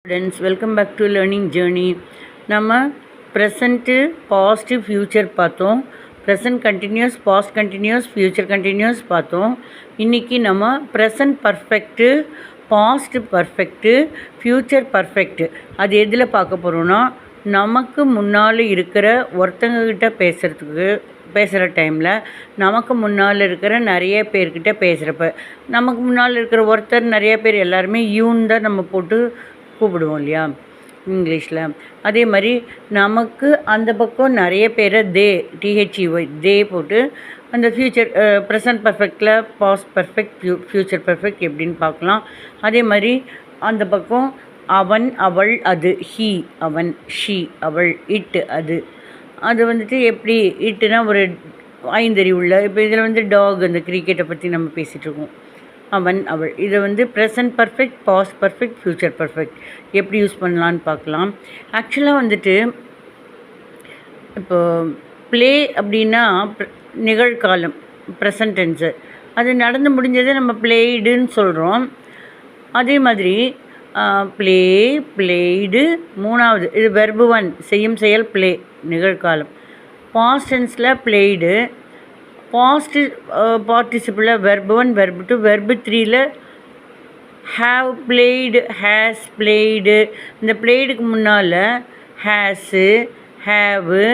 Students, welcome back to learning journey. நம்ம present past future பார்த்தோம். Present continuous, past continuous, future continuous பார்த்தோம். இன்றைக்கி நம்ம present perfect, past perfect, future perfect அது எதில் பார்க்க போகிறோன்னா, நமக்கு முன்னால் இருக்கிற ஒருத்தங்கக்கிட்ட பேசுகிற டைமில் நமக்கு முன்னால் இருக்கிற நிறைய பேர்கிட்ட பேசுகிறப்ப, நமக்கு முன்னால் இருக்கிற ஒருத்தர் நிறைய பேர் எல்லாருமே யூன்னு தான் நம்ம போட்டு கூப்பிடுவோம் இல்லையா இங்கிலீஷில். அதே மாதிரி நமக்கு அந்த பக்கம் நிறைய பேரை டிஹெச்இஒய் தே போட்டு அந்த ஃப்யூச்சர் ப்ரெசன்ட் பர்ஃபெக்டில் பாஸ்ட் பர்ஃபெக்ட், ஃப்யூச்சர் பர்ஃபெக்ட் எப்படின்னு பார்க்கலாம். அதே மாதிரி அந்த பக்கம் அவன், அவள், அது, ஹீ அவன், ஷீ அவள், இட்டு அது வந்துட்டு எப்படி இட்டுனா ஒரு ஐந்தறிவுள்ள. இப்போ இதில் டாக், அந்த கிரிக்கெட்டை பற்றி நம்ம பேசிகிட்ருக்கோம். அவன், அவள், இதை present perfect, past perfect, future perfect எப்படி யூஸ் பண்ணலான்னு பார்க்கலாம். ஆக்சுவலாக இப்போ ப்ளே அப்படின்னா நிகழ்காலம், ப்ரெசன்ட் டென்ஸு, அது நடந்து முடிஞ்சதை நம்ம ப்ளேடுன்னு சொல்கிறோம். அதே மாதிரி பிளேடு மூணாவது, இது வெர்பு 1 செய்யும் செயல் ப்ளே நிகழ்காலம். பாஸ்ட் டென்ஸில் ப்ளேடு, பாஸ்ட்டு பார்ட்டிசிபிளில் வெர்பு 1, வெர்பு 2, வெர்பு 3ல் ஹாவ் பிளேடு, ஹேஸ் பிளேடு. இந்த பிளேடுக்கு முன்னால் ஹேஸு, ஹேவு,